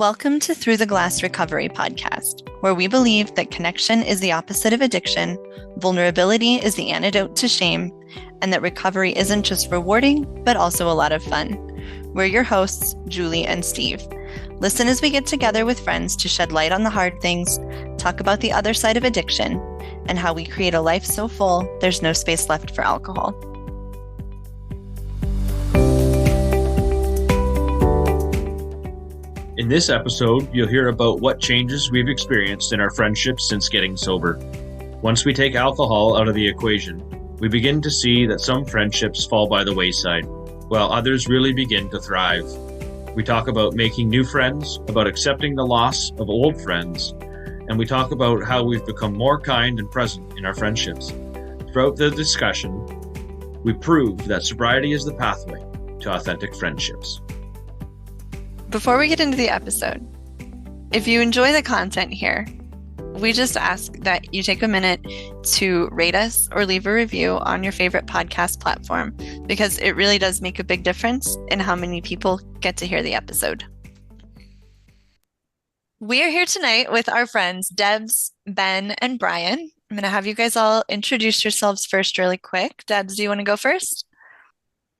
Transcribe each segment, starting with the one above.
Welcome to Through the Glass Recovery podcast, where we believe that connection is the opposite of addiction, vulnerability is the antidote to shame, and that recovery isn't just rewarding, but also a lot of fun. We're your hosts, Julie and Steve. Listen as we get together with friends to shed light on the hard things, talk about the other side of addiction, and how we create a life so full there's no space left for alcohol. In this episode, you'll hear about what changes we've experienced in our friendships since getting sober. Once we take alcohol out of the equation, we begin to see that some friendships fall by the wayside, while others really begin to thrive. We talk about making new friends, about accepting the loss of old friends, and we talk about how we've become more kind and present in our friendships. Throughout the discussion, we prove that sobriety is the pathway to authentic friendships. Before we get into the episode, if you enjoy the content here, we just ask that you take a minute to rate us or leave a review on your favorite podcast platform, because it really does make a big difference in how many people get to hear the episode. We are here tonight with our friends Debs, Ben, and Brian. I'm going to have you guys all introduce yourselves first really quick. Debs, do you want to go first?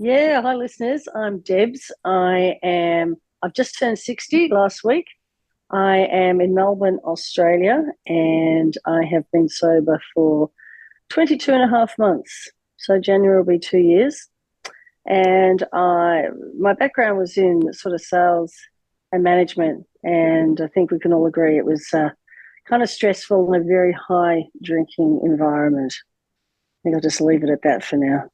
Yeah, hi listeners. I'm Debs. I've just turned 60 last week. I am in Melbourne, Australia, and I have been sober for 22 and a half months. So January will be 2 years. And my background was in sort of sales and management, and I think we can all agree it was kind of stressful and a very high drinking environment. I think I'll just leave it at that for now.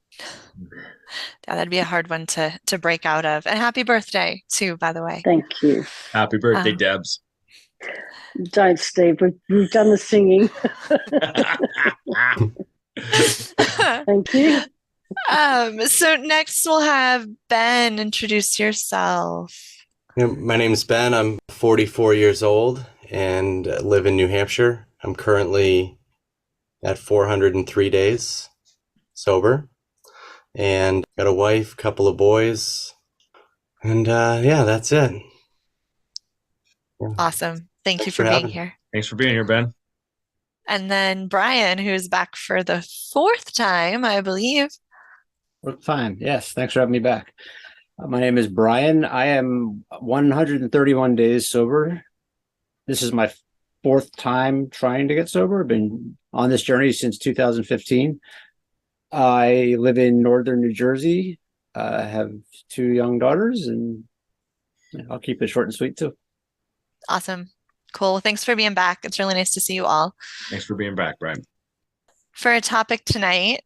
Yeah, that'd be a hard one to break out of. And happy birthday, too, by the way. Thank you. Happy birthday, Debs. Don't, Steve. We've done the singing. Thank you. So next we'll have Ben. Introduce yourself. My name is Ben. I'm 44 years old and live in New Hampshire. I'm currently at 403 days sober. And got a wife, couple of boys, and that's it. Yeah. Awesome. Thank you for being here. Thanks for being here, Ben. And then Brian, who's back for the fourth time, I believe. Fine. Yes. Thanks for having me back. My name is Brian. I am 131 days sober. This is my fourth time trying to get sober. I've been on this journey since 2015. I live in northern New Jersey. I have two young daughters, and I'll keep it short and sweet too. Awesome. Cool. Well, thanks for being back. It's really nice to see you all. Thanks for being back, Brian. For our topic tonight,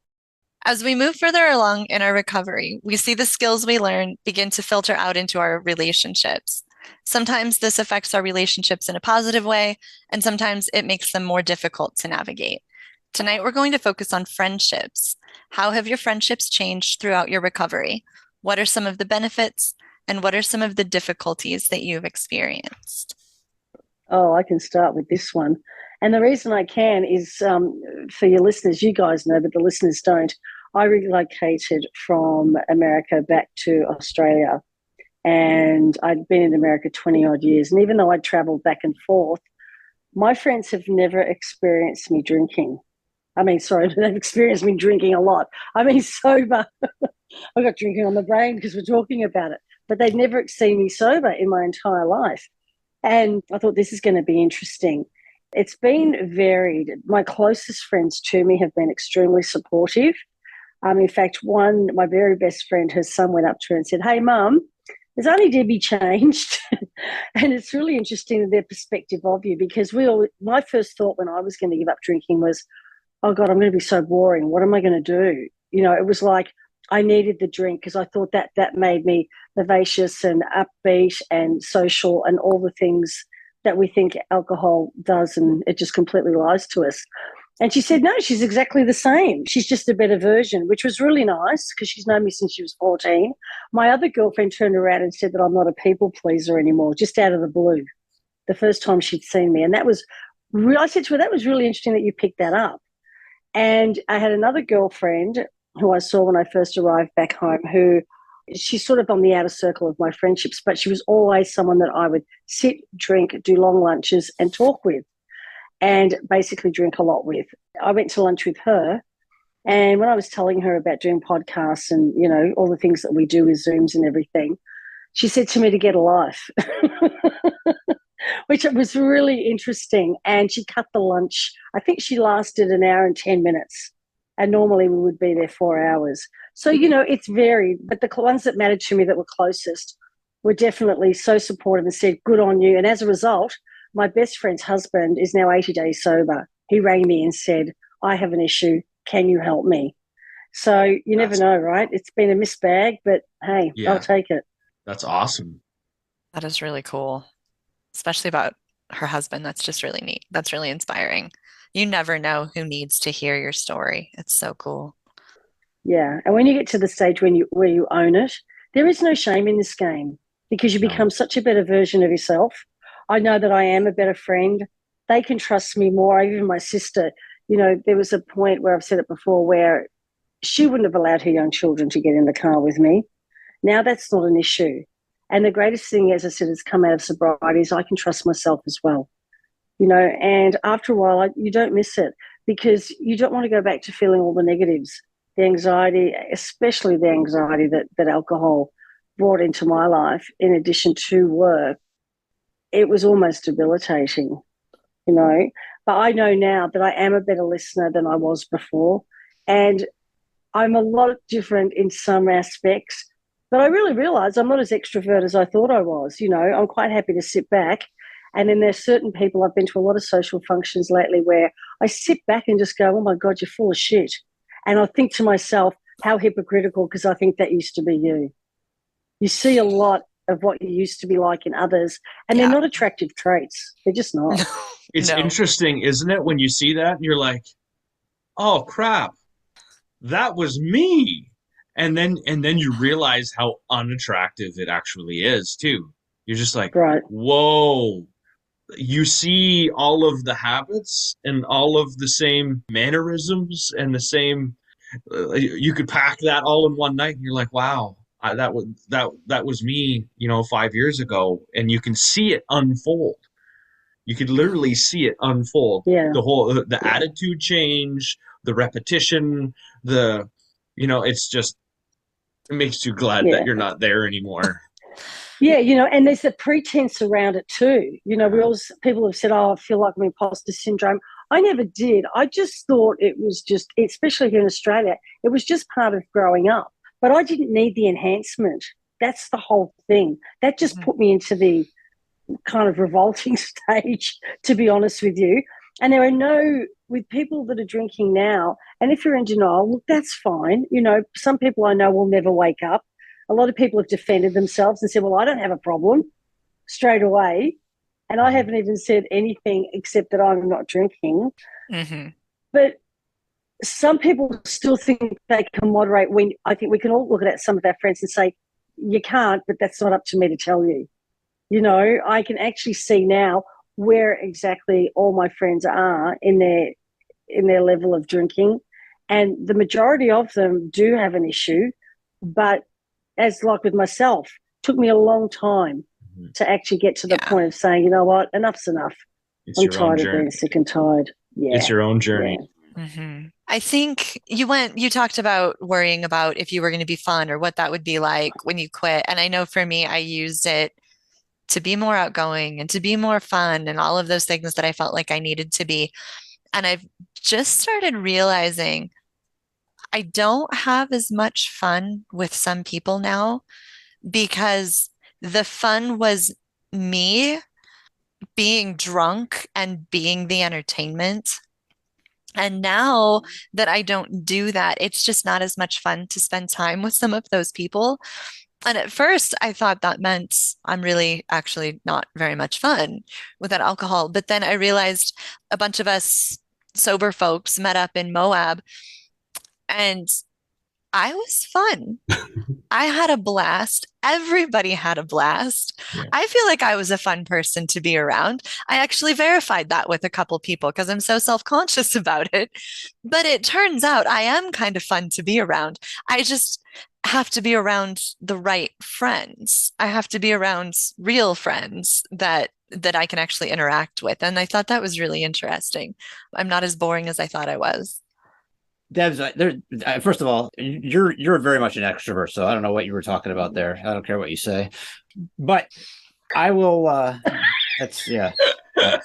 as we move further along in our recovery, we see the skills we learn begin to filter out into our relationships. Sometimes this affects our relationships in a positive way, and sometimes it makes them more difficult to navigate. Tonight, we're going to focus on friendships. How have your friendships changed throughout your recovery? What are some of the benefits, and what are some of the difficulties that you've experienced? Oh, I can start with this one. And the reason I can is for your listeners, you guys know, but the listeners don't. I relocated from America back to Australia, and I'd been in America 20 odd years. And even though I'd traveled back and forth, my friends have never experienced me drinking. They've experienced me drinking a lot. Sober. I've got drinking on the brain because we're talking about it. But they'd never seen me sober in my entire life. And I thought this is going to be interesting. It's been varied. My closest friends to me have been extremely supportive. In fact, my very best friend, her son went up to her and said, "Hey, Mum, has Auntie Debbie changed?" And it's really interesting their perspective of you, because my first thought when I was going to give up drinking was, oh God, I'm going to be so boring. What am I going to do? It was like I needed the drink because I thought that made me vivacious and upbeat and social and all the things that we think alcohol does, and it just completely lies to us. And she said, no, she's exactly the same. She's just a better version, which was really nice because she's known me since she was 14. My other girlfriend turned around and said that I'm not a people pleaser anymore, just out of the blue, the first time she'd seen me. And I said to her, that was really interesting that you picked that up. And I had another girlfriend who I saw when I first arrived back home, who she's sort of on the outer circle of my friendships, but she was always someone that I would sit, drink, do long lunches and talk with and basically drink a lot with. I went to lunch with her, and when I was telling her about doing podcasts and, you know, all the things that we do with Zooms and everything, she said to me to get a life, which was really interesting. And she cut the lunch. I think she lasted an hour and 10 minutes. And normally we would be there 4 hours. So, you know, it's varied. But the ones that mattered to me that were closest were definitely so supportive and said, good on you. And as a result, my best friend's husband is now 80 days sober. He rang me and said, I have an issue. Can you help me? So you never know, right? It's been a missed bag, but hey, Yeah. I'll take it. That's awesome. That is really cool, especially about her husband. That's just really neat. That's really inspiring. You never know who needs to hear your story. It's so cool. Yeah. And when you get to the stage where you own it, there is no shame in this game because you become such a better version of yourself. I know that I am a better friend. They can trust me more. Even my sister, you know, there was a point where I've said it before where she wouldn't have allowed her young children to get in the car with me. Now that's not an issue. And the greatest thing, as I said, has come out of sobriety is I can trust myself as well. You know, and after a while, you don't miss it because you don't want to go back to feeling all the negatives, the anxiety, especially the anxiety that alcohol brought into my life in addition to work. It was almost debilitating, you know. But I know now that I am a better listener than I was before. And I'm a lot different in some aspects. But I really realised I'm not as extrovert as I thought I was. You know, I'm quite happy to sit back. And then there's certain people, I've been to a lot of social functions lately where I sit back and just go, oh my God, you're full of shit. And I think to myself, how hypocritical, because I think that used to be you. You see a lot of what you used to be like in others, and they're not attractive traits. They're just not. It's interesting, isn't it, when you see that and you're like, oh crap, that was me. And then you realize how unattractive it actually is too. You're just like, right. Whoa. You see all of the habits and all of the same mannerisms and the same you could pack that all in one night and you're like, wow, that was me, you know, 5 years ago. And you can see it unfold. You could literally see it unfold. Yeah. The attitude change, the repetition, you know, it's just, it makes you glad that you're not there anymore. Yeah, you know, and there's the pretense around it too. You know, people have said, oh, I feel like I'm imposter syndrome. I never did. I just thought it was just, especially here in Australia, it was just part of growing up. But I didn't need the enhancement. That's the whole thing. That just put me into the kind of revolting stage, to be honest with you. And there are with people that are drinking now, and if you're in denial, look, that's fine. You know, some people I know will never wake up. A lot of people have defended themselves and said, well, I don't have a problem straight away. And I haven't even said anything except that I'm not drinking. Mm-hmm. But some people still think they can moderate when I think we can all look at some of our friends and say, you can't, but that's not up to me to tell you. You know, I can actually see now where exactly all my friends are in their level of drinking. And the majority of them do have an issue, but as like with myself, took me a long time to actually get to the point of saying, you know what, enough's enough. I'm tired of being sick and tired. Yeah. It's your own journey. Yeah. Mm-hmm. I think you talked about worrying about if you were going to be fun or what that would be like when you quit. And I know for me, I used it to be more outgoing and to be more fun and all of those things that I felt like I needed to be. And I've just started realizing I don't have as much fun with some people now because the fun was me being drunk and being the entertainment. And now that I don't do that, it's just not as much fun to spend time with some of those people. And at first, I thought that meant I'm really actually not very much fun with that alcohol. But then I realized a bunch of us sober folks met up in Moab and I was fun. I had a blast. Everybody had a blast. Yeah. I feel like I was a fun person to be around. I actually verified that with a couple people because I'm so self-conscious about it. But it turns out I am kind of fun to be around. have to be around the right friends. I have to be around real friends that I can actually interact with. And I thought that was really interesting. I'm not as boring as I thought I was. Debs, first of all, you're very much an extrovert, so I don't know what you were talking about there. I don't care what you say, but I will. That's yeah. Uh,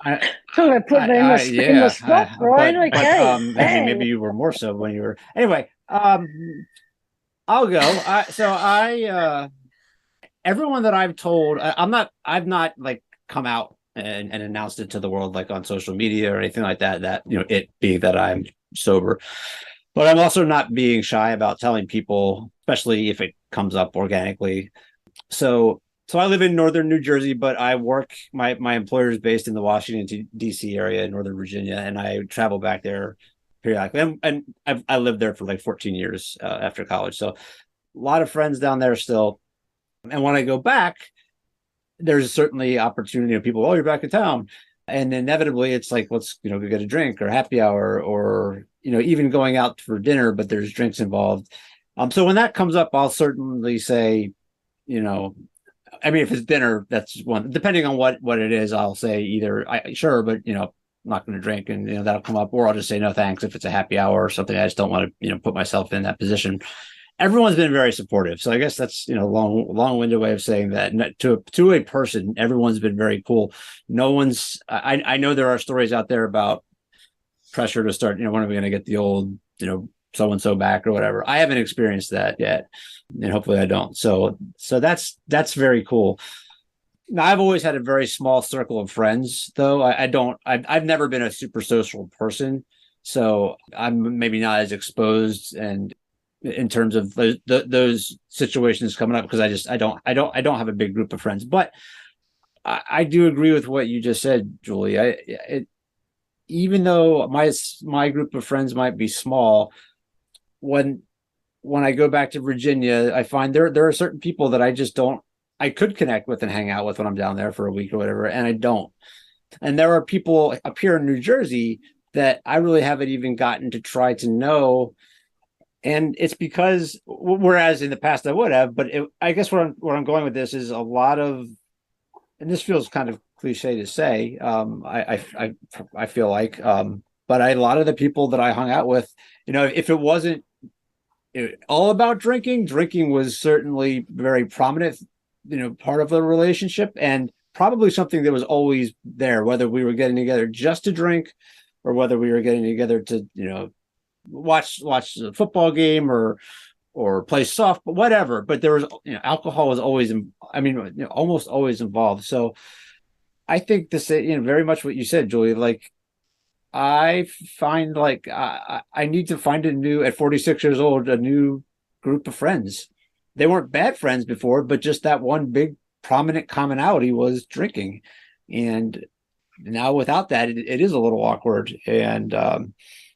I, Talking about putting me in in the yeah. spot, Brian. But Okay, I mean, bang. maybe you were more so when you were. Anyway, I'll go. Everyone that I've told, I've not like come out and announced it to the world like on social media or anything like that. That it being that I'm sober, but I'm also not being shy about telling people, especially if it comes up organically. So I live in northern New Jersey, but I work my employer is based in the Washington D.C. area in Northern Virginia, and I travel back there periodically. And I lived there for like 14 years after college, so a lot of friends down there still. And when I go back, there's certainly opportunity of people. Oh, you're back in town, and inevitably it's like let's go get a drink or happy hour or even going out for dinner, but there's drinks involved. So when that comes up, I'll certainly say, you know, I mean, if it's dinner, that's one. Depending on what it is, I'll say either I sure, but I'm not going to drink, and that'll come up, or I'll just say no thanks if it's a happy hour or something. I just don't want to put myself in that position. Everyone's been very supportive, so I guess that's long-winded way of saying that. To a person, everyone's been very cool. No one's. I know there are stories out there about pressure to start. When are we going to get the old so and so back or whatever? I haven't experienced that yet, and hopefully I don't. So that's very cool. Now, I've always had a very small circle of friends, though. I don't. I've never been a super social person, so I'm maybe not as exposed and in terms of those situations coming up because I don't have a big group of friends. But I do agree with what you just said, Julie. Even though my group of friends might be small, when I go back to Virginia, I find there are certain people that I could connect with and hang out with when I'm down there for a week or whatever, and I don't. And there are people up here in New Jersey that I really haven't even gotten to try to know. And it's because, whereas in the past I would have, but I guess where I'm going with this is a lot of, and this feels kind of cliche to say, I feel like, but a lot of the people that I hung out with, if it wasn't all about drinking was certainly very prominent, part of the relationship and probably something that was always there, whether we were getting together just to drink or whether we were getting together to, watch a football game or play soft, whatever. But there was, alcohol was always, almost always involved. So I think this, very much what you said, Julie, like, I find like I need to find at 46 years old, a new group of friends. They weren't bad friends before, but just that one big prominent commonality was drinking. And now without that, it is a little awkward. And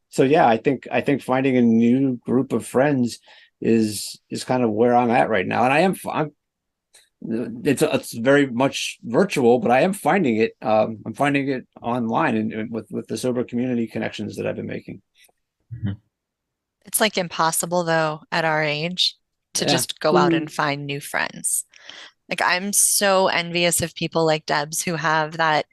so, yeah, I think finding a new group of friends is kind of where I'm at right now. And it's very much virtual, but I am finding it. I'm finding it online and with the sober community connections that I've been making. Mhm. It's like impossible though at our age to Yeah. just go out and find new friends. Like I'm so envious of people like Debs who have that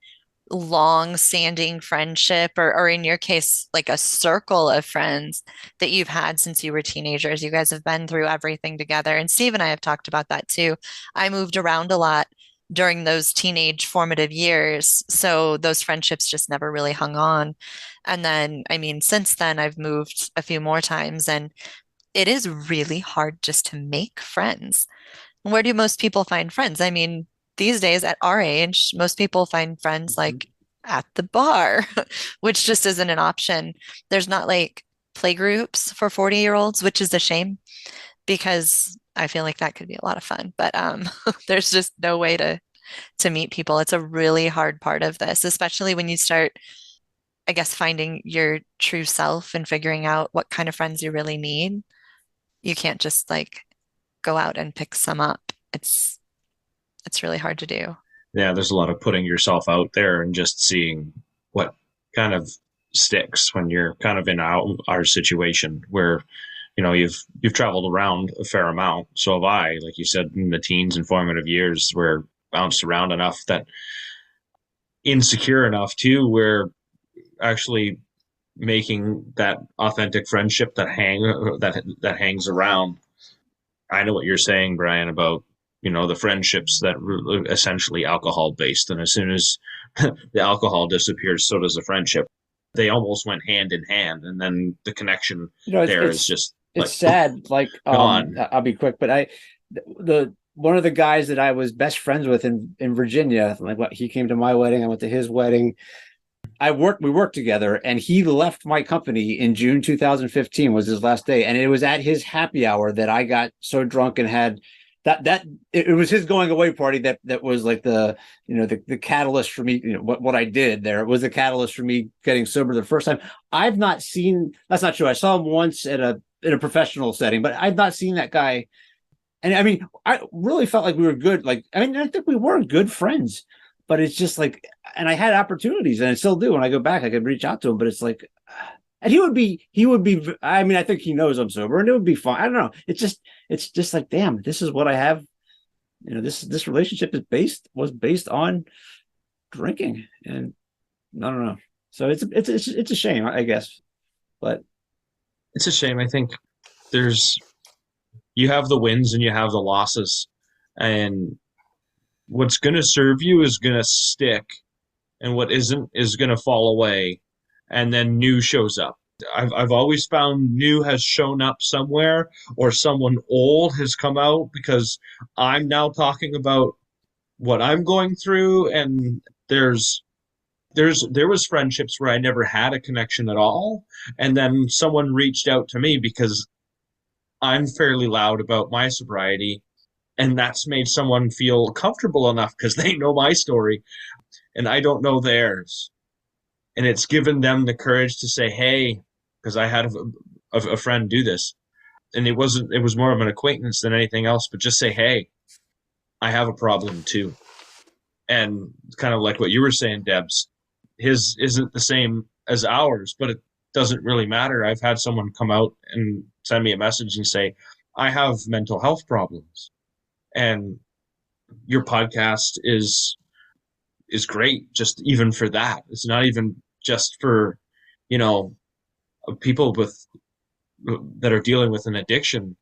long-standing friendship or in your case, like a circle of friends that you've had since you were teenagers. You guys have been through everything together. And Steve and I have talked about that too. I moved around a lot during those teenage formative years. So those friendships just never really hung on. And then, I mean, since then, I've moved a few more times and it is really hard just to make friends. Where do most people find friends? I mean, these days at our age, most people find friends like at the bar, which just isn't an option. There's not like play groups for 40-year-olds, which is a shame because I feel like that could be a lot of fun. But there's just no way to meet people. It's a really hard part of this, especially when you start, I guess, finding your true self and figuring out what kind of friends you really need. You can't just like go out and pick some up. It's really hard to do. Yeah, there's a lot of putting yourself out there and just seeing what kind of sticks when you're kind of in our situation where you've traveled around a fair amount. So have I. Like you said, in the teens and formative years, we're bounced around enough, that insecure enough too, where actually making that authentic friendship that hangs around. I know what you're saying, Brian, about the friendships that were essentially alcohol based, and as soon as the alcohol disappears, so does the friendship. They almost went hand in hand, and then the connection there is just it's like sad. Like, gone. I'll be quick, but the one of the guys that I was best friends with in Virginia, like what he came to my wedding, I went to his wedding. We worked together, and he left my company in June 2015 was his last day. And it was at his happy hour that I got so drunk and had it was his going away party that was like the catalyst for me. What I did there was the catalyst for me getting sober the first time. I've not seen, that's not true. I saw him once in a professional setting, but I've not seen that guy. And I mean, I really felt like we were good. Like, I mean, I think we were good friends, but it's just like, and I had opportunities, and I still do. When I go back, I could reach out to him, but it's like, and he would be, I mean, I think he knows I'm sober, and it would be fine. I don't know. It's just like, damn, this is what I have. This relationship was based on drinking, and I don't know. So it's a shame, I guess, but It's a shame. I think there's you have the wins and you have the losses, and what's going to serve you is going to stick, and what isn't is going to fall away, and then new shows up. I've always found new has shown up somewhere, or someone old has come out because I'm now talking about what I'm going through, and there was friendships where I never had a connection at all, and then someone reached out to me because I'm fairly loud about my sobriety, and that's made someone feel comfortable enough because they know my story and I don't know theirs. And it's given them the courage to say, hey, because I had a friend do this, and it was more of an acquaintance than anything else, but just say, hey, I have a problem too. And kind of like what you were saying, Debs, his isn't the same as ours, but it doesn't really matter. I've had someone come out and send me a message and say, I have mental health problems. And your podcast is great, just even for that. It's not even just for, people that are dealing with an addiction.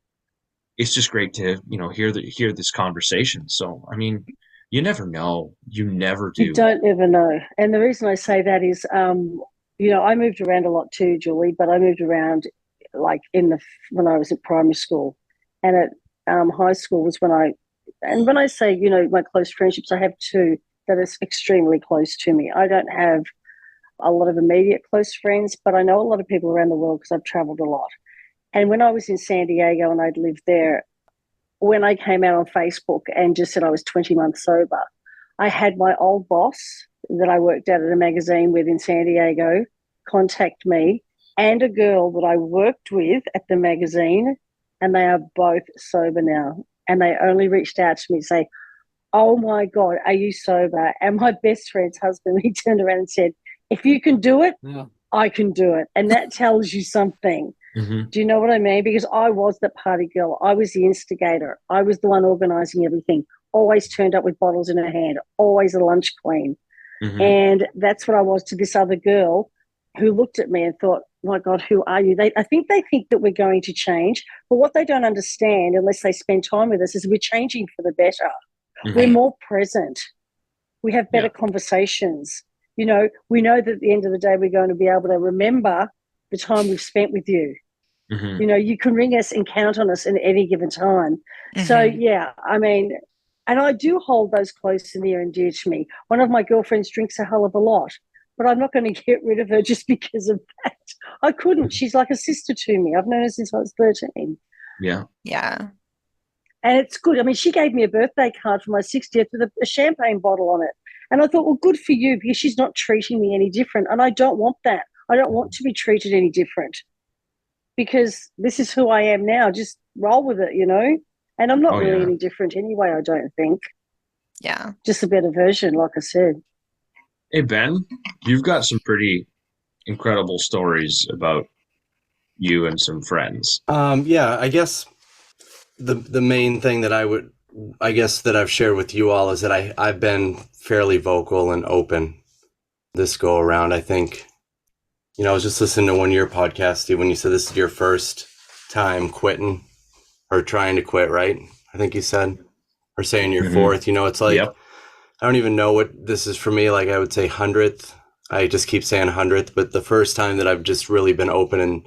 It's just great to, hear this conversation. So, I mean, you never know. You never do. You don't ever know. And the reason I say that is, I moved around a lot too, Julie, but I moved around like when I was at primary school, and at high school was when I say, my close friendships, I have two that are extremely close to me. I don't have a lot of immediate close friends, but I know a lot of people around the world because I've traveled a lot. And when I was in San Diego and I'd lived there, when I came out on Facebook and just said I was 20 months sober, I had my old boss that I worked at a magazine with in San Diego contact me, and a girl that I worked with at the magazine, and they are both sober now. And they only reached out to me to say, oh my God, are you sober? And my best friend's husband, he turned around and said, if you can do it, yeah, I can do it. And that tells you something. Mm-hmm. Do you know what I mean? Because I was the party girl. I was the instigator. I was the one organising everything. Always turned up with bottles in her hand. Always a lunch queen. Mm-hmm. And that's what I was to this other girl who looked at me and thought, my God, who are you? I think they think that we're going to change. But what they don't understand, unless they spend time with us, is we're changing for the better. Mm-hmm. We're more present. We have better conversations. We know that at the end of the day, we're going to be able to remember the time we've spent with you. Mm-hmm. You can ring us and count on us at any given time. Mm-hmm. So, yeah, I mean, and I do hold those close and near and dear to me. One of my girlfriends drinks a hell of a lot, but I'm not going to get rid of her just because of that. I couldn't. She's like a sister to me. I've known her since I was 13. Yeah. Yeah. And it's good. I mean, she gave me a birthday card for my 60th with a champagne bottle on it. And I thought, well, good for you, because she's not treating me any different. And I don't want that. I don't want to be treated any different, because this is who I am now. Just roll with it, And I'm not really any different anyway, I don't think. Yeah. Just a better version, like I said. Hey, Ben, you've got some pretty incredible stories about you and some friends? Yeah, I guess the main thing that I guess that I've shared with you all is that I've been fairly vocal and open this go around. I think, I was just listening to one of your podcasts, Steve, when you said this is your first time quitting or trying to quit, right? I think you said, or saying your Mm-hmm. fourth. It's like, Yep. I don't even know what this is for me. Like, I would say 100th. I just keep saying 100th, but the first time that I've just really been open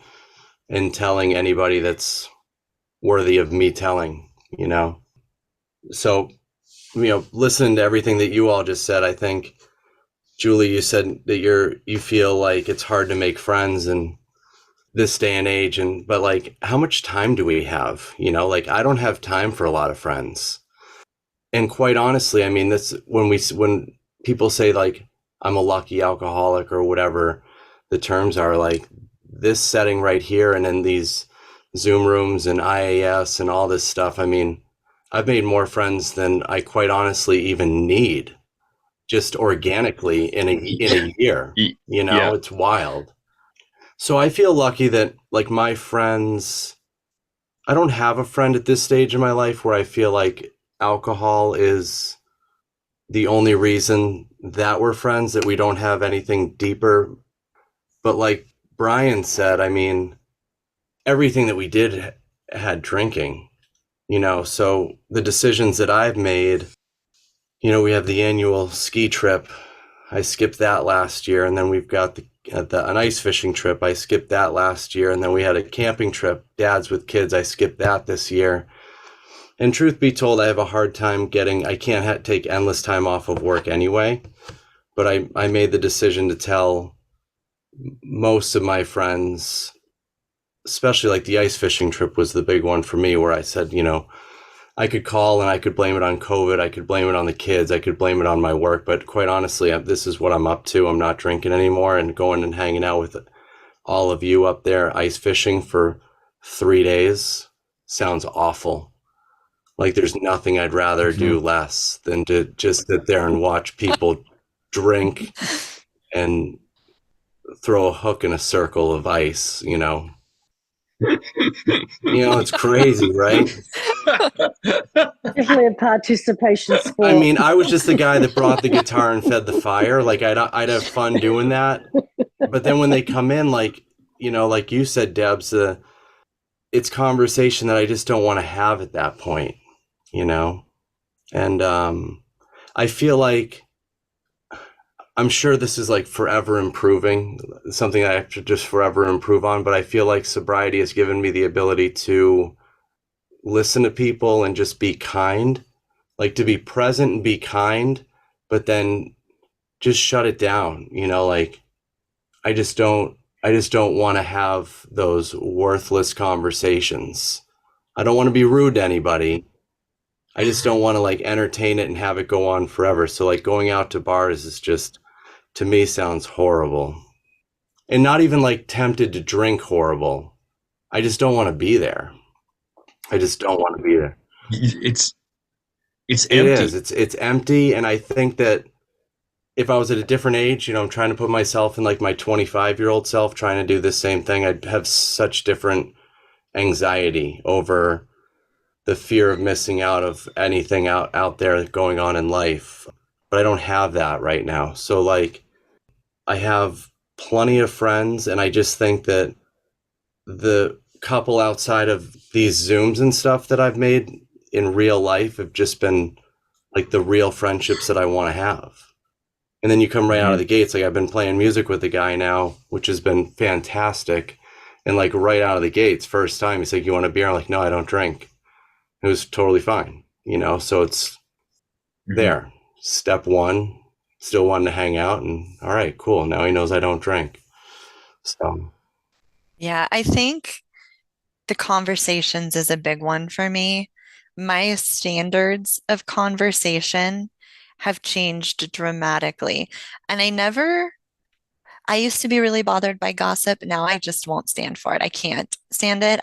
and telling anybody that's worthy of me telling, you know. So, listening to everything that you all just said, I think, Julie, you said that you feel like it's hard to make friends in this day and age, but like, how much time do we have? Like, I don't have time for a lot of friends. And quite honestly, I mean, this when people say like I'm a lucky alcoholic or whatever the terms are, like this setting right here and in these Zoom rooms and IAS and all this stuff. I mean, I've made more friends than I quite honestly even need, just organically in a year. Yeah. It's wild. So I feel lucky that like my friends, I don't have a friend at this stage in my life where I feel like alcohol is the only reason that we're friends, that we don't have anything deeper. But like Brian said, I mean, everything that we did had drinking, so the decisions that I've made, we have the annual ski trip. I skipped that last year. And then we've got an ice fishing trip. I skipped that last year. And then we had a camping trip, dads with kids. I skipped that this year. And truth be told, I have a hard time I can't take endless time off of work anyway. But I made the decision to tell most of my friends, especially like the ice fishing trip was the big one for me, where I said, I could call and I could blame it on COVID. I could blame it on the kids. I could blame it on my work. But quite honestly, this is what I'm up to. I'm not drinking anymore, and going and hanging out with all of you up there ice fishing for 3 days sounds awful. Like there's nothing I'd rather Mm-hmm. do less than to just sit there and watch people drink and throw a hook in a circle of ice. It's crazy, right? Definitely a participation I sport. mean, I was just the guy that brought the guitar and fed the fire. Like I'd have fun doing that. But then when they come in, like, like you said, Debs, it's conversation that I just don't want to have at that point, you know? And I feel like I'm sure this is like forever improving, something I have to just forever improve on. But I feel like sobriety has given me the ability to listen to people and just be kind, like to be present and be kind, but then just shut it down. Like I just don't want to have those worthless conversations. I don't want to be rude to anybody. I just don't want to like entertain it and have it go on forever. So like going out to bars is just, to me, sounds horrible. And not even like tempted to drink horrible. I just don't want to be there. I just don't want to be there. It's it's It is. empty. It's empty, and I think that if I was at a different age, I'm trying to put myself in like my 25-year-old self trying to do the same thing, I'd have such different anxiety over the fear of missing out of anything out there going on in life. But I don't have that right now. So like I have plenty of friends, and I just think that the couple outside of these Zooms and stuff that I've made in real life have just been like the real friendships that I want to have. And then you come right out of Mm-hmm. the gates. Like I've been playing music with the guy now, which has been fantastic. And like right out of the gates, first time, he's like, "You want a beer?" I'm like, "No, I don't drink." It was totally fine, So it's Mm-hmm. there. Step one, still wanting to hang out, and all right, cool. Now he knows I don't drink. So, Yeah, I think the conversations is a big one for me. My standards of conversation have changed dramatically. And I used to be really bothered by gossip. Now I just won't stand for it. I can't stand it.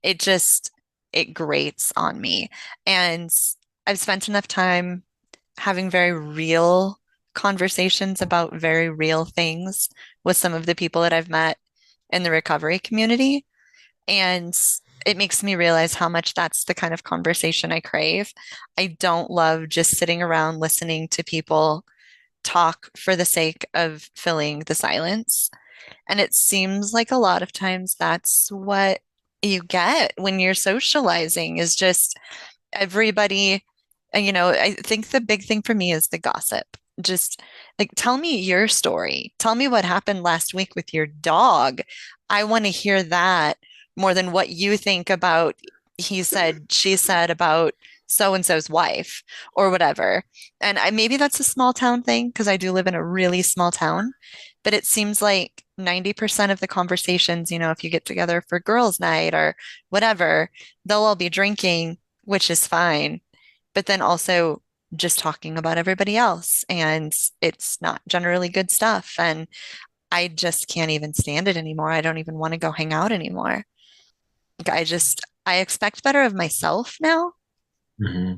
It just, it grates on me. And I've spent enough time having very real conversations about very real things with some of the people that I've met in the recovery community. And it makes me realize how much that's the kind of conversation I crave. I don't love just sitting around listening to people talk for the sake of filling the silence. And it seems like a lot of times that's what you get when you're socializing is just everybody, and I think the big thing for me is the gossip. Just like tell me your story. Tell me what happened last week with your dog. I want to hear that more than what you think about he said, she said about so and so's wife or whatever. And maybe that's a small town thing because I do live in a really small town, but it seems like 90% of the conversations, if you get together for girls' night or whatever, they'll all be drinking, which is fine, but then also just talking about everybody else. And it's not generally good stuff. And I just can't even stand it anymore. I don't even want to go hang out anymore. Like, I expect better of myself now. Hmm.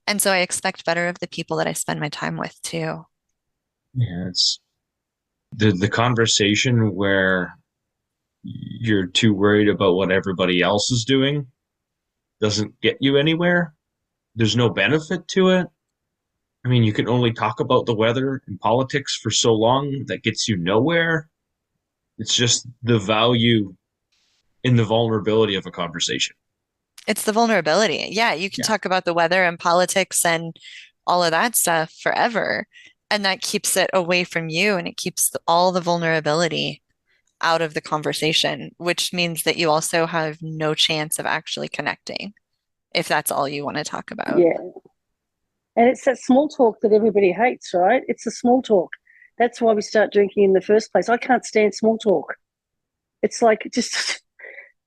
And so I expect better of the people that I spend my time with too. Yeah, it's the conversation where you're too worried about what everybody else is doing doesn't get you anywhere. There's no benefit to it. I mean, you can only talk about the weather and politics for so long that gets you nowhere. It's just the value in the vulnerability of a conversation. It's the vulnerability. Yeah, you can Yeah. talk about the weather and politics and all of that stuff forever. And that keeps it away from you and it keeps all the vulnerability out of the conversation, which means that you also have no chance of actually connecting if that's all you want to talk about. Yeah. And it's that small talk that everybody hates, right? It's the small talk. That's why we start drinking in the first place. I can't stand small talk. It's like just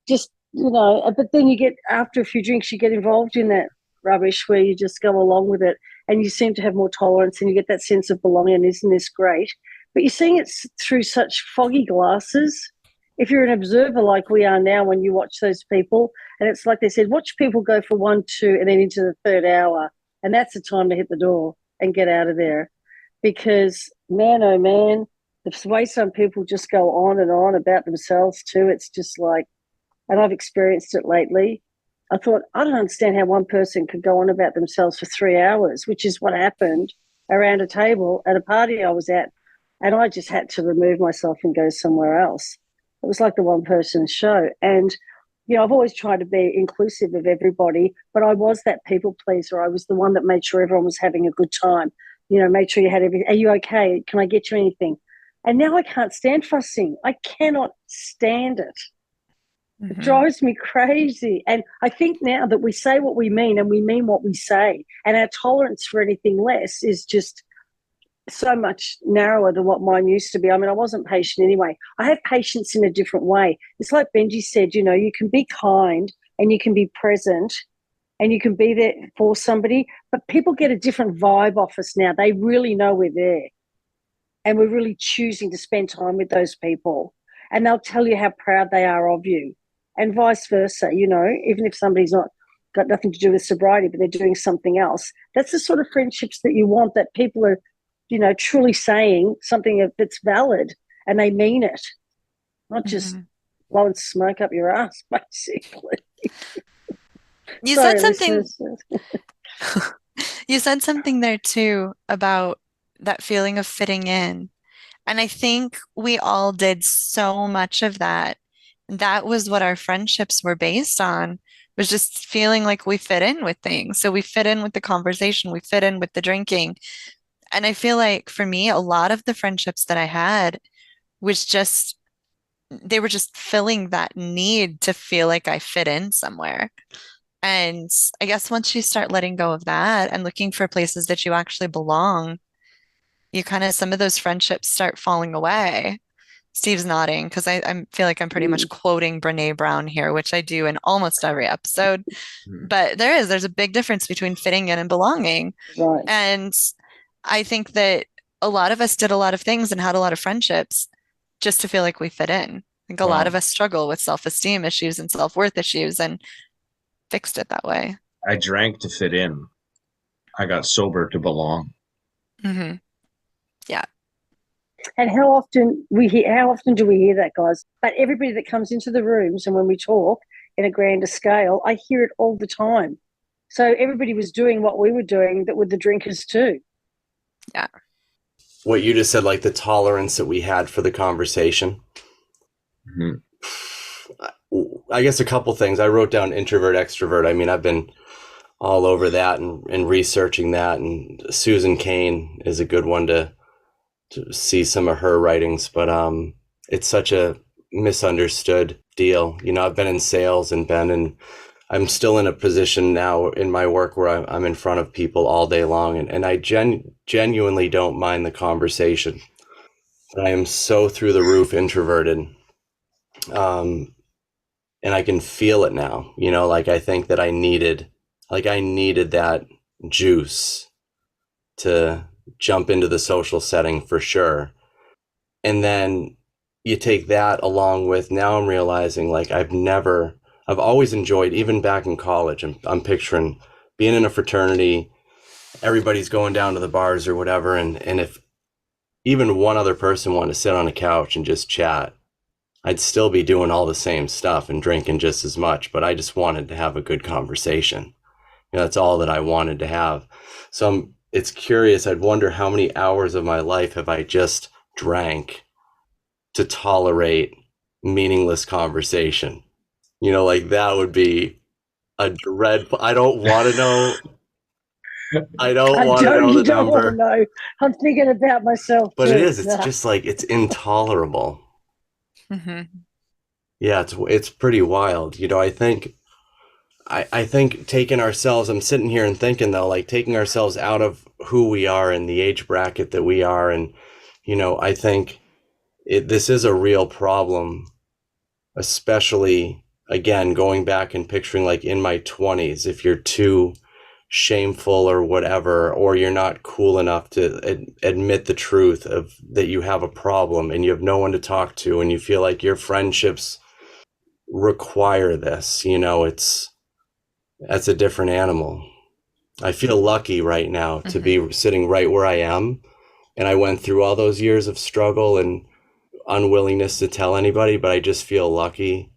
but then you get after a few drinks, you get involved in that rubbish where you just go along with it, and you seem to have more tolerance, and you get that sense of belonging. Isn't this great? But you're seeing it through such foggy glasses. If you're an observer like we are now, when you watch those people, and it's like they said, watch people go for 1, 2, and then into the third hour, and that's the time to hit the door and get out of there. Because man, oh man, the way some people just go on about themselves too, it's just like, and I've experienced it lately. I thought, I don't understand how one person could go on about themselves for 3 hours, which is what happened around a table at a party I was at. And I just had to remove myself and go somewhere else. It was like the one person show. And, I've always tried to be inclusive of everybody, but I was that people pleaser. I was the one that made sure everyone was having a good time, made sure you had everything. Are you okay? Can I get you anything? And now I can't stand fussing. I cannot stand it. It Mhm. drives me crazy. And I think now that we say what we mean and we mean what we say, and our tolerance for anything less is just so much narrower than what mine used to be. I mean, I wasn't patient anyway. I have patience in a different way. It's like Benji said, you can be kind and you can be present and you can be there for somebody, but people get a different vibe off us now. They really know we're there and we're really choosing to spend time with those people. And they'll tell you how proud they are of you, and vice versa. Even if somebody's not got nothing to do with sobriety, but they're doing something else. That's the sort of friendships that you want, that people are, truly saying something that's valid and they mean it, not just Mhm. blowing smoke up your ass, basically. You said Sorry, something, listeners. you said something there too about that feeling of fitting in. And I think we all did so much of that. That was what our friendships were based on, was just feeling like we fit in with things. So we fit in with the conversation, we fit in with the drinking. And I feel like for me, a lot of the friendships that I had was just, they were just filling that need to feel like I fit in somewhere. And I guess once you start letting go of that and looking for places that you actually belong, you kind of, some of those friendships start falling away. Steve's nodding because I feel like I'm pretty much Mm, quoting Brene Brown here, which I do in almost every episode. Hmm. But there's a big difference between fitting in and belonging. right. And I think that a lot of us did a lot of things and had a lot of friendships just to feel like we fit in. I think a lot of Well, us struggle with self-esteem issues and self-worth issues and fixed it that way. I drank to fit in. I got sober to belong. Hmm. Yeah. And how often do we hear that, guys? But everybody that comes into the rooms and when we talk in a grander scale, I hear it all the time. So everybody was doing what we were doing, that with the drinkers too. Yeah. What you just said, like the tolerance that we had for the conversation. Mhm. I guess a couple things. I wrote down introvert, extrovert. I mean, I've been all over that and researching that. And Susan Cain is a good one to see some of her writings, but it's such a misunderstood deal. You know, I've been in sales and I'm still in a position now in my work where I'm in front of people all day long, and I genuinely don't mind the conversation. I am so through the roof introverted, um, and I can feel it now. You know, like I think that I needed that juice to jump into the social setting for sure. And then you take that along with, now I'm realizing like I've always enjoyed, even back in college, I'm picturing being in a fraternity, everybody's going down to the bars or whatever. And if even one other person wanted to sit on a couch and just chat, I'd still be doing all the same stuff and drinking just as much, but I just wanted to have a good conversation. You know, that's all that I wanted to have. So it's curious. I'd wonder how many hours of my life have I just drank to tolerate meaningless conversation. You know, like that would be a dread. I don't want to know. I don't want to know You the don't want to number, know. I'm thinking about myself but it too. is. It's just like it's intolerable. Mm-hmm. Yeah, it's pretty wild. You know, I think taking ourselves. I'm sitting here and thinking though, like taking ourselves out of who we are and the age bracket that we are, and you know, I think this is a real problem, especially again going back and picturing like in my 20s, if you're too shameful or whatever, or you're not cool enough to admit the truth of that you have a problem and you have no one to talk to and you feel like your friendships require this, you know, that's a different animal. I feel lucky right now to Mm-hmm. be sitting right where I am, and I went through all those years of struggle and unwillingness to tell anybody, but I just feel lucky.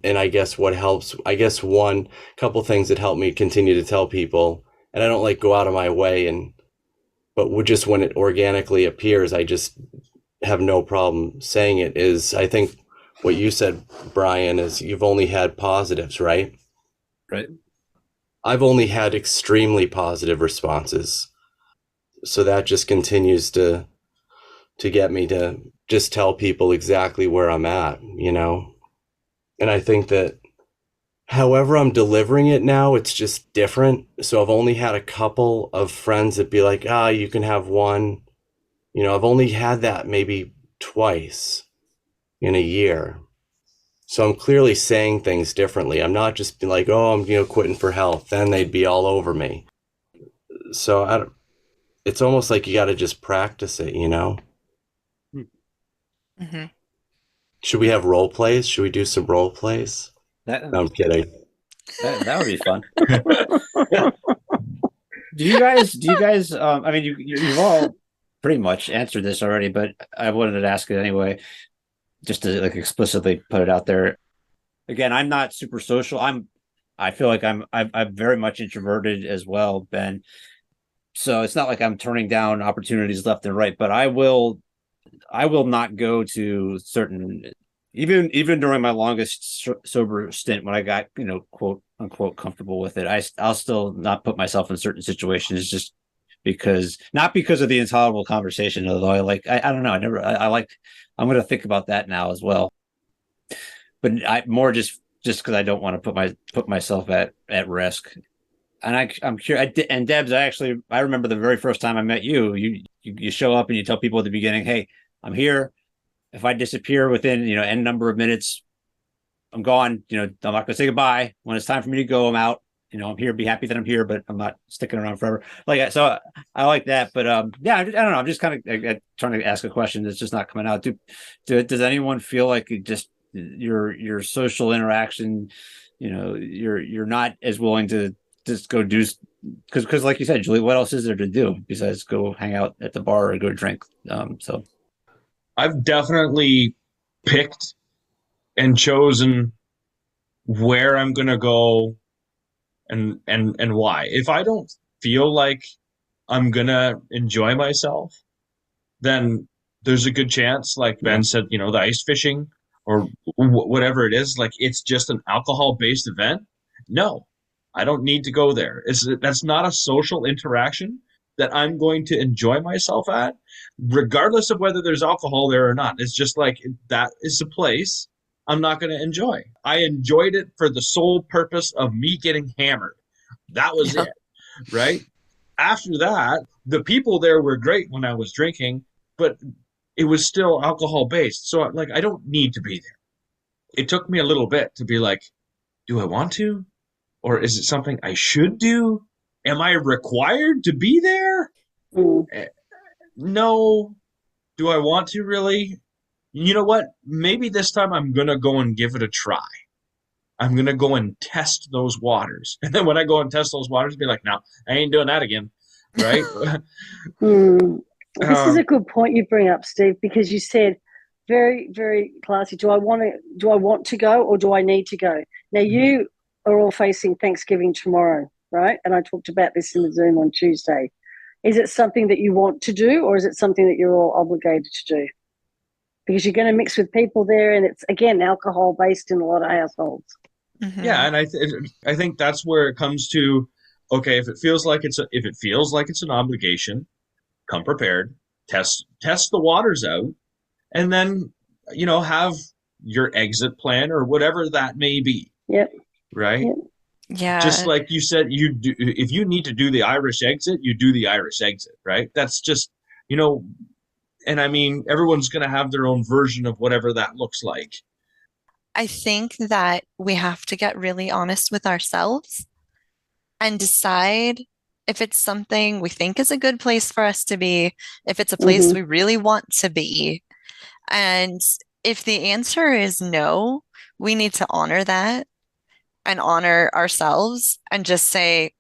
And I guess what helps, I guess one couple things that help me continue to tell people, and I don't like go out of my way, and but just when it organically appears, I just have no problem saying it, is I think what you said, Brian, is you've only had positives, right? Right. I've only had extremely positive responses. So that just continues to get me to just tell people exactly where I'm at, you know? And I think that however I'm delivering it now, it's just different. So I've only had a couple of friends that be like, you can have one. You know, I've only had that maybe twice in a year. So I'm clearly saying things differently. I'm not just like, oh, I'm, quitting for health. Then they'd be all over me. So it's almost like you got to just practice it, you know? Mm-hmm. Should we have role plays? Should we do some role plays? That No, I'm kidding. that would be fun. Yeah. Do you guys I mean you've all pretty much answered this already, but I wanted to ask it anyway, just to like explicitly put it out there. Again, I'm not super social. I feel like I'm very much introverted as well, Ben. So it's not like I'm turning down opportunities left and right, but I will not go to certain, even during my longest sober stint when I got, quote unquote comfortable with it. I'll still not put myself in certain situations just because, not because of the intolerable conversation, although I don't know, I like, I'm going to think about that now as well, but I more just because I don't want to put myself at risk. And I'm curious. And Debs, I remember the very first time I met you. You show up and you tell people at the beginning, "Hey, I'm here. If I disappear within n number of minutes, I'm gone. I'm not going to say goodbye. When it's time for me to go, I'm out. I'm here. Be happy that I'm here, but I'm not sticking around forever. Like so, I like that. But yeah, I don't know. I'm just kind of trying to ask a question that's just not coming out. Does anyone feel like your social interaction, you're not as willing to just go do, because like you said, Julie, what else is there to do besides go hang out at the bar or go drink? So I've definitely picked and chosen where I'm going to go and why. If I don't feel like I'm going to enjoy myself, then there's a good chance, like Yeah. Ben said, the ice fishing or whatever it is, like it's just an alcohol-based event. No, I don't need to go there. That's not a social interaction that I'm going to enjoy myself at, regardless of whether there's alcohol there or not. It's just like that is a place I'm not going to enjoy. I enjoyed it for the sole purpose of me getting hammered. That was Yeah. it, right? After that, the people there were great when I was drinking, but it was still alcohol based. So like I don't need to be there. It took me a little bit to be like, do I want to? Or is it something I should do? Am I required to be there? Mm. No. Do I want to really? You know what? Maybe this time I'm going to go and give it a try. I'm going to go and test those waters. And then when I go and test those waters, be like, no, I ain't doing that again. Right? Mm. This is a um, good point you bring up, Steve, because you said very, very classy. Do I want to go or do I need to go? Now you are all facing Thanksgiving tomorrow, right? And I talked about this in the Zoom on Tuesday. Is it something that you want to do or is it something that you're all obligated to do? Because you're going to mix with people there and it's, again, alcohol based in a lot of households. yeah, Mhm. and I think that's where it comes to, okay, if it feels like it's an obligation, come prepared, test the waters out, and then have your exit plan or whatever that may be, Yep. right? Yep. Just Yeah. like you said, you do, if you need to do the Irish exit, you do the Irish exit, right? That's just you know, and I mean everyone's going to have their own version of whatever that looks like. I think that we have to get really honest with ourselves and decide if it's something we think is a good place for us to be, if it's a place Mm-hmm. we really want to be. And if the answer is no, we need to honor that and honor ourselves and just say,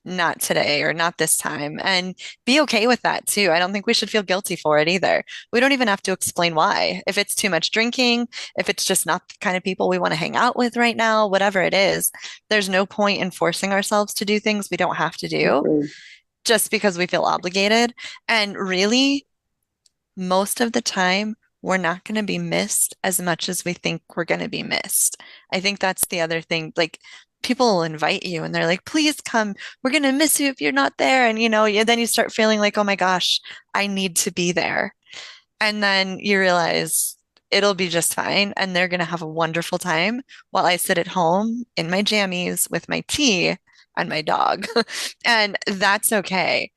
not today or not this time, and be okay with that too. I don't think we should feel guilty for it either. We don't even have to explain why. If it's too much drinking, if it's just not the kind of people we want to hang out with right now, whatever it is, there's no point in forcing ourselves to do things we don't have to do Agreed. just because we feel obligated. And really, most of the time, we're not going to be missed as much as we think we're going to be missed. I think that's the other thing. Like, people will invite you and they're like, please come. We're going to miss you if you're not there. And, then you start feeling like, oh my gosh, I need to be there. And then you realize it'll be just fine. And they're going to have a wonderful time while I sit at home in my jammies with my tea and my dog. And that's okay.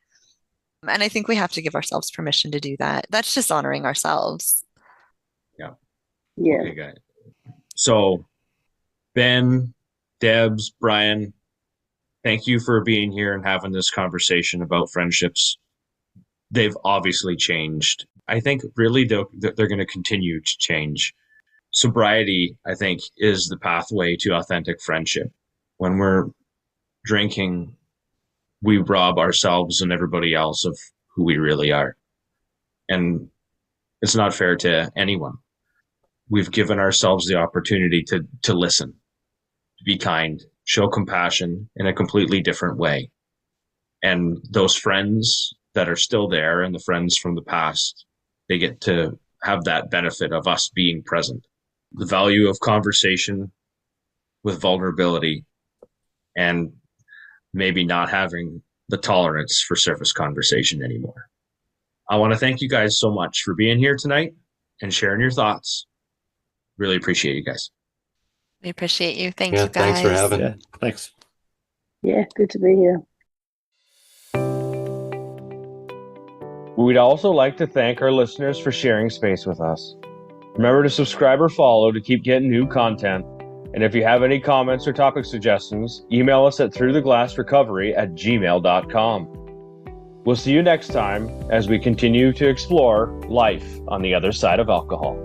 And I think we have to give ourselves permission to do that. That's just honoring ourselves. Yeah. Yeah. Okay, guys. So Ben, Debs, Brian, thank you for being here and having this conversation about friendships. They've obviously changed. I think really they're going to continue to change. Sobriety, I think, is the pathway to authentic friendship. When we're drinking, we rob ourselves and everybody else of who we really are. And it's not fair to anyone. We've given ourselves the opportunity to listen, to be kind, show compassion in a completely different way. And those friends that are still there and the friends from the past, they get to have that benefit of us being present. The value of conversation with vulnerability and maybe not having the tolerance for surface conversation anymore. I want to thank you guys so much for being here tonight and sharing your thoughts. Really appreciate you guys. We appreciate you. Thank Yeah, you, thanks for guys. having. Yeah, thanks. Yeah. Good to be here. We'd also like to thank our listeners for sharing space with us. Remember to subscribe or follow to keep getting new content. And if you have any comments or topic suggestions, email us at throughtheglassrecovery@gmail.com. We'll see you next time as we continue to explore life on the other side of alcohol.